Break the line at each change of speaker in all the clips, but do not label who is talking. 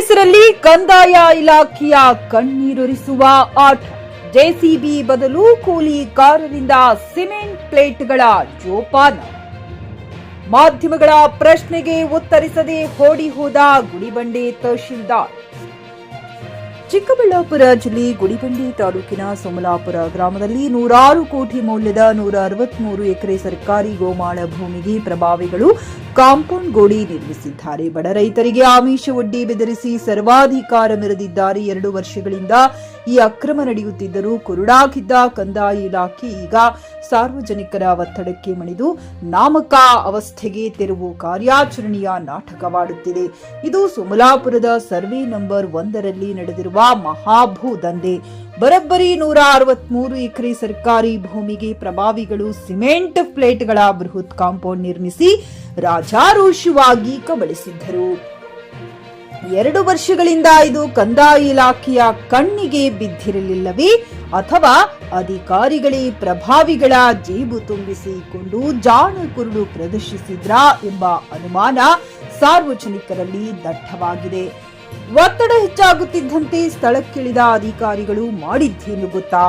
ಹೆಸರಲ್ಲಿ ಕಂದಾಯ ಇಲಾಖೆಯ ಕಣ್ಣೀರೊರೆಸುವ ಆಟ. ಜೆಸಿಬಿ ಬದಲು ಕೂಲಿಕಾರರಿಂದ ಸಿಮೆಂಟ್ ಪ್ಲೇಟ್ಗಳ ಜೋಪಾನ. ಮಾಧ್ಯಮಗಳ ಪ್ರಶ್ನೆಗೆ ಉತ್ತರಿಸದೆ ಓಡಿ ಹೋದ ಗುಡಿಬಂಡೆ ತಹಶೀಲ್ದಾರ್. ಚಿಕ್ಕಬಳ್ಳಾಪುರ ಜಿಲ್ಲೆ ಗುಡಿಬಂಡೆ ತಾಲೂಕಿನ ಸೋಮಲಾಪುರ ಗ್ರಾಮದಲ್ಲಿ 106 ಕೋಟಿ ಮೌಲ್ಯದ 163 ಎಕರೆ ಸರ್ಕಾರಿ ಗೋಮಾಳ ಭೂಮಿಗೆ ಪ್ರಭಾವಿಗಳು ಕಾಂಪೌಂಡ್ ಗೋಡೆ ನಿರ್ಮಿಸಿದ್ದಾರೆ. ಬಡ ರೈತರಿಗೆ ಆಮಿಷ ಒಡ್ಡಿ ಬೆದರಿಸಿ ಸರ್ವಾಧಿಕಾರ ಮೆರೆದಿದ್ದಾರೆ. 2 ವರ್ಷಗಳಿಂದ ಈ ಅಕ್ರಮ ನಡೆಯುತ್ತಿದ್ದರೂ ಕುರುಡಾಗಿದ್ದ ಕಂದಾಯ ಇಲಾಖೆ ಈಗ ಸಾರ್ವಜನಿಕರ ಒತ್ತಡಕ್ಕೆ ಮಣಿದು ನಾಮಕ ಅವಸ್ಥೆಗೆ ತೆರವು ಕಾರ್ಯಾಚರಣೆಯ ನಾಟಕವಾಡುತ್ತಿದೆ. ಇದು ಸೋಮಲಾಪುರದ ಸರ್ವೆ ನಂಬರ್ 1ರಲ್ಲಿ ನಡೆದಿರುವ ಮಹಾಭೂ ದಂಧೆ. ಬರೋಬ್ಬರಿ 163 ಎಕರೆ ಸರ್ಕಾರಿ ಭೂಮಿಗೆ ಪ್ರಭಾವಿಗಳು ಸಿಮೆಂಟ್ ಪ್ಲೇಟ್ಗಳ ಬೃಹತ್ ಕಾಂಪೌಂಡ್ ನಿರ್ಮಿಸಿ ರಾಜಾರೋಷವಾಗಿ ಕಬಳಿಸಿದ್ದರು. 2 ವರ್ಷಗಳಿಂದ ಇದು ಕಂದಾಯ ಇಲಾಖೆಯ ಕಣ್ಣಿಗೆ ಬಿದ್ದಿರಲಿಲ್ಲವೇ ಅಥವಾ ಅಧಿಕಾರಿಗಳೇ ಪ್ರಭಾವಿಗಳ ಜೇಬು ತುಂಬಿಸಿಕೊಂಡು ಜಾಣ ಕುರುಡು ಪ್ರದರ್ಶಿಸಿದ್ರಾ ಎಂಬ ಅನುಮಾನ ಸಾರ್ವಜನಿಕರಲ್ಲಿ ದಟ್ಟವಾಗಿದೆ. ಒತ್ತಡ ಹೆಚ್ಚಾಗುತ್ತಿದ್ದಂತೆ ಸ್ಥಳಕ್ಕಿಳಿದ ಅಧಿಕಾರಿಗಳು ಮಾಡಿದ್ದೇನು ಗೊತ್ತಾ?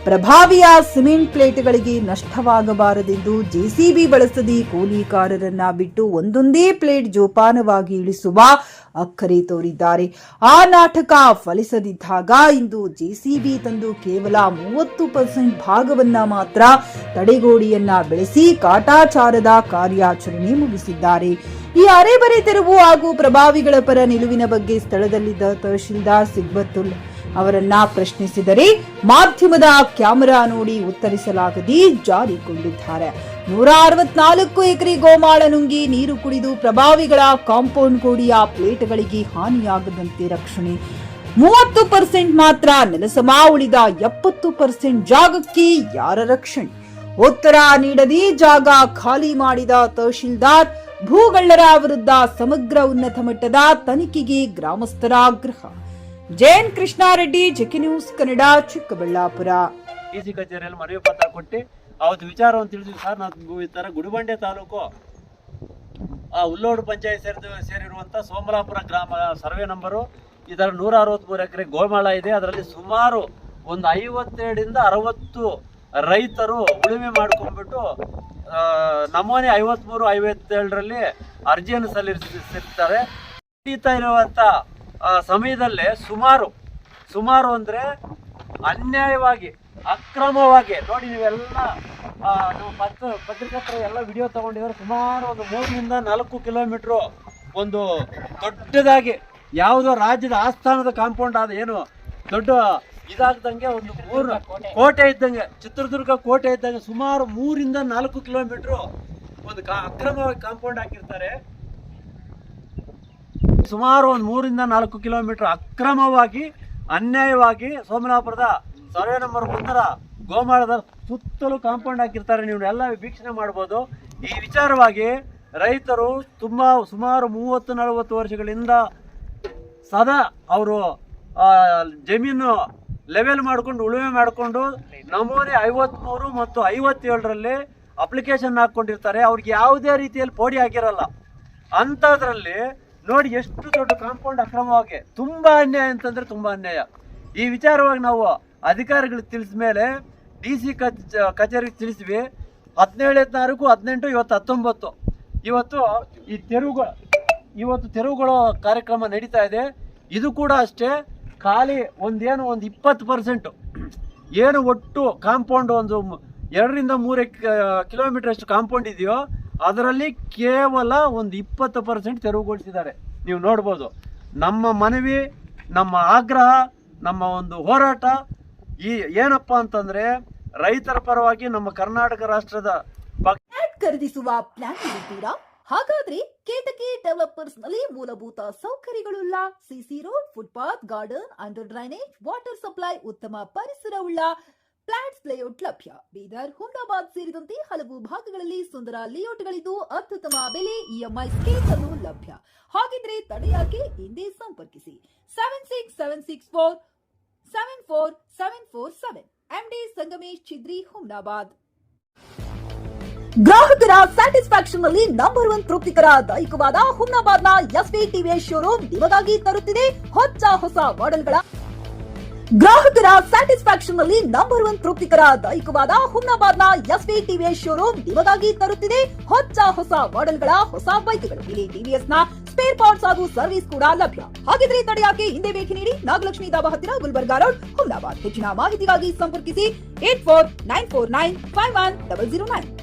ಪ್ರಭಾವಿಯ ಸಿಮೆಂಟ್ ಪ್ಲೇಟ್ಗಳಿಗೆ ನಷ್ಟವಾಗಬಾರದೆಂದು ಜೆಸಿಬಿ ಬಳಸದೆ ಕೂಲಿಕಾರರನ್ನ ಬಿಟ್ಟು ಒಂದೊಂದೇ ಪ್ಲೇಟ್ ಜೋಪಾನವಾಗಿ ಇಳಿಸುವ ಅಕ್ಕರೆ ತೋರಿದ್ದಾರೆ. ಆ ನಾಟಕ ಫಲಿಸದಿದ್ದಾಗ ಇಂದು ಜೆಸಿಬಿ ತಂದು ಕೇವಲ 30% ಭಾಗವನ್ನ ಮಾತ್ರ ತಡೆಗೋಡೆಯನ್ನ ಬೆಳೆಸಿ ಕಾಟಾಚಾರದ ಕಾರ್ಯಾಚರಣೆ ಮುಗಿಸಿದ್ದಾರೆ. ಈ ಅರೆಬರೆ ತೆರವು ಹಾಗೂ ಪ್ರಭಾವಿಗಳ ಪರ ನಿಲುವಿನ ಬಗ್ಗೆ ಸ್ಥಳದಲ್ಲಿದ್ದ ತಹಶೀಲ್ದಾರ್ ಸಿಗ್ಬತ್ತುಲ್ ಅವರನ್ನ ಪ್ರಶ್ನಿಸಿದರೆ ಮಾಧ್ಯಮದ ಕ್ಯಾಮೆರಾ ನೋಡಿ ಉತ್ತರಿಸಲಾಗದೆ ಜಾರಿಕೊಂಡಿದ್ದಾರೆ. 164 ಎಕರೆ ಗೋಮಾಳ ನುಂಗಿ ನೀರು ಕುಡಿದು ಪ್ರಭಾವಿಗಳ ಕಾಂಪೌಂಡ್ ಗೋಡೆಯ ಪ್ಲೇಟ್ಗಳಿಗೆ ಹಾನಿಯಾಗದಂತೆ ರಕ್ಷಣೆ. 30% ಮಾತ್ರ ನೆಲಸಮ, ಉಳಿದ 70% ಜಾಗಕ್ಕೆ ಯಾರ ರಕ್ಷಣೆ? ಉತ್ತರ ನೀಡದೆ ಜಾಗ ಖಾಲಿ ಮಾಡಿದ ತಹಶೀಲ್ದಾರ್. ಭೂಗಳ್ಳರ ವಿರುದ್ಧ ಸಮಗ್ರ ಉನ್ನತ ಮಟ್ಟದ ತನಿಖೆಗೆ ಗ್ರಾಮಸ್ಥರ ಆಗ್ರಹ. Jain Krishnareddy, JK news Kannada, Chikkaballapur.
DC ಕಚೇರಿಯಲ್ಲಿ ಮನವಿ ಪತ್ರ ಕೊಟ್ಟು ಅವತ್ತು ವಿಚಾರವನ್ನು ತಿಳಿಸಿದ್ವಿ. ಸರ್, ನಾವು ಈ ತರ ಗುಡಿಬಂಡೆ ತಾಲೂಕು ಹುಲ್ಲೋಡು ಪಂಚಾಯತ್ ಸೇರಿರುವಂತ ಸೋಮಲಾಪುರ ಗ್ರಾಮ ಸರ್ವೆ ನಂಬರು ಇದರ 163 ಎಕರೆ ಗೋಮಾಳ ಇದೆ. ಅದರಲ್ಲಿ ಸುಮಾರು ಒಂದು 52ರಿಂದ 60 ರೈತರು ಉಳುಮೆ ಮಾಡ್ಕೊಂಡ್ಬಿಟ್ಟು ನಮೂನೆ 53, 57ರಲ್ಲಿ ಅರ್ಜಿಯನ್ನು ಸಲ್ಲಿಸಿರ್ತಾರೆ. ಇರುವಂತ ಸಮಯದಲ್ಲೇ ಸುಮಾರು ಅಂದ್ರೆ ಅನ್ಯಾಯವಾಗಿ ಅಕ್ರಮವಾಗಿ ನೋಡಿ, ನೀವೆಲ್ಲ ನಮ್ಮ ಪತ್ರಿಕಾ ಎಲ್ಲ ವಿಡಿಯೋ ತಗೊಂಡಿದ್ದಾರೆ. ಸುಮಾರು ಒಂದು 3ರಿಂದ 4 ಕಿಲೋಮೀಟರ್ ಒಂದು ದೊಡ್ಡದಾಗಿ ಯಾವುದೋ ರಾಜ್ಯದ ಆಸ್ಥಾನದ ಕಾಂಪೌಂಡ್ ಆದ ಏನು ದೊಡ್ಡ ಇದಾಗ್ದಂಗೆ ಒಂದು 3 ಕೋಟೆ ಇದ್ದಂಗೆ, ಚಿತ್ರದುರ್ಗ ಕೋಟೆ ಇದ್ದಂಗೆ ಸುಮಾರು 3ರಿಂದ 4 ಕಿಲೋಮೀಟರ್ ಒಂದು ಅಕ್ರಮವಾಗಿ ಕಾಂಪೌಂಡ್ ಹಾಕಿರ್ತಾರೆ. ಸುಮಾರು ಒಂದು 3ರಿಂದ 4 ಕಿಲೋಮೀಟರ್ ಅಕ್ರಮವಾಗಿ ಅನ್ಯಾಯವಾಗಿ ಸೋಮಲಾಪುರದ ಸರ್ವೆ ನಂಬರ್ 1ರ ಗೋಮಾಳದ ಸುತ್ತಲೂ ಕಾಂಪೌಂಡ್ ಹಾಕಿರ್ತಾರೆ. ನೀವು ಎಲ್ಲ ವೀಕ್ಷಣೆ ಮಾಡ್ಬೋದು. ಈ ವಿಚಾರವಾಗಿ ರೈತರು ಸುಮಾರು 30-40 ವರ್ಷಗಳಿಂದ ಸದಾ ಅವರು ಜಮೀನು ಲೆವೆಲ್ ಮಾಡಿಕೊಂಡು ಉಳುಮೆ ಮಾಡಿಕೊಂಡು ನಮೂನೆ 53 ಮತ್ತು 57ರಲ್ಲಿ ಅಪ್ಲಿಕೇಶನ್ ಹಾಕ್ಕೊಂಡಿರ್ತಾರೆ. ಅವ್ರಿಗೆ ಯಾವುದೇ ರೀತಿಯಲ್ಲಿ ಪೋಡಿ ಆಗಿರಲ್ಲ. ಅಂಥದ್ರಲ್ಲಿ ನೋಡಿ ಎಷ್ಟು ದೊಡ್ಡ ಕಾಂಪೌಂಡ್ ಅಕ್ರಮವಾಗಿ, ತುಂಬಾ ಅನ್ಯಾಯ ಅಂತಂದ್ರೆ ತುಂಬಾ ಅನ್ಯಾಯ. ಈ ವಿಚಾರವಾಗಿ ನಾವು ಅಧಿಕಾರಿಗಳಿಗೆ ತಿಳಿಸಿದ ಮೇಲೆ ಡಿಸಿ ಕಚೇರಿಗೆ ತಿಳಿಸಿವಿ. 17, 14, 18, ಇವತ್ತು 19 ಇವತ್ತು ತೆರವುಗಳ ಕಾರ್ಯಕ್ರಮ ನಡೀತಾ ಇದೆ. ಇದು ಕೂಡ ಅಷ್ಟೇ ಖಾಲಿ ಒಂದು 20% ಏನು ಒಟ್ಟು ಕಾಂಪೌಂಡ್ ಒಂದು 2ರಿಂದ 3 ಕಿಲೋಮೀಟರ್ ಅಷ್ಟು ಕಾಂಪೌಂಡ್ ಇದೆಯೋ ಅದರಲ್ಲಿ ಕೇವಲ ಒಂದು 20% ತೆರವುಗೊಳಿಸಿದ್ದಾರೆ. ನೀವು ನೋಡ್ಬೋದು. ನಮ್ಮ ಮನವಿ, ನಮ್ಮ ಆಗ್ರಹ, ನಮ್ಮ ಒಂದು ಹೋರಾಟ ಏನಪ್ಪಾ ಅಂತಂದ್ರೆ ರೈತರ ಪರವಾಗಿ ನಮ್ಮ ಕರ್ನಾಟಕ ರಾಷ್ಟ್ರದ
ಖರೀದಿಸುವ ಪ್ಲಾನ್ ಇದ್ದೀರಾ? ಹಾಗಾದ್ರೆ ಕೇತಕಿ ಡೆವಲಪರ್ಸ್ ನಲ್ಲಿ ಮೂಲಭೂತ ಸೌಕರ್ಯಗಳುಳ್ಳ CC road, footpath, garden, under drainage, water supply, ಉತ್ತಮ ಪರಿಸರವುಳ್ಳ ಫ್ಲಾಟ್ಸ್ ಲೇಔಟ್ ಲಭ್ಯ. ಬೀದರ್, ಹುಮ್ನಾಬಾದ್ ಸೇರಿದಂತೆ ಹಲವು ಭಾಗಗಳಲ್ಲಿ ಸುಂದರ ಲೇಔಟ್ಗಳಿದ್ದು ಅತ್ಯುತ್ತಮ ಬೆಲೆ, ಇಎಂಐ ಸ್ಕೀಮ್ಸ್ ಅನ್ನು ಲಭ್ಯ. ಹಾಗಿದ್ರೆ ತಡೆಯಾಕೆ? ಹಿಂದೆ ಸಂಪರ್ಕಿಸಿ 7676474747. MD ಸಂಗಮೇಶ್ ಚಿದ್ರಿ, ಹುಮ್ನಾಬಾದ್. ಗ್ರಾಹಕರ ಸ್ಯಾಟಿಸ್ಫ್ಯಾಕ್ಷನ್ ನಲ್ಲಿ ನಂಬರ್ 1 ತೃಪ್ತಿಕರ ದೈಹಿಕವಾದ ಹುಮ್ನಾಬಾದ್ನ ಎಸ್ವಿ ಟಿವಿಎಸ್ ಶೋರೂಮ್ ನಿಮಗಾಗಿ ತರುತ್ತಿದೆ ಹೊಸ ಮಾಡೆಲ್ಗಳ ಗ್ರಾಹಕರ ಸ್ಯಾಟಿಸ್ಫ್ಯಾಕ್ಷನ್ ನಲ್ಲಿ ನಂಬರ್ 1 ತೃಪ್ತಿಕರ ದೈಹಿಕವಾದ ಹುಮ್ನಾಬಾದ್ನ ಎಸ್ವಿ ಟಿವಿಎಸ್ ಶೋರೂಮ್ ನಿಮಗಾಗಿ ತರುತ್ತಿದೆ ಹೊಸ ಮಾಡೆಲ್ಗಳ ಹೊಸ ಬೈಕ್ಗಳು. ಇಲ್ಲಿ ಟಿವಿಎಸ್ ನ ಸ್ಪೇರ್ ಪಾರ್ಟ್ಸ್ ಹಾಗೂ ಸರ್ವಿಸ್ ಕೂಡ ಲಭ್ಯ. ಹಾಗಿದ್ರೆ ತಡೆಯಾಕೆ ಹಿಂದೆ ಭೇಟಿ ನೀಡಿ ನಾಗಲಕ್ಷ್ಮಿ ದಾಬಾ ಹತ್ತಿರ ಗುಲ್ಬರ್ಗಾ ರೋಡ್ ಹುಮ್ನಾಬಾದ್. ಹೆಚ್ಚಿನ ಮಾಹಿತಿಗಾಗಿ ಸಂಪರ್ಕಿಸಿ 8494951009.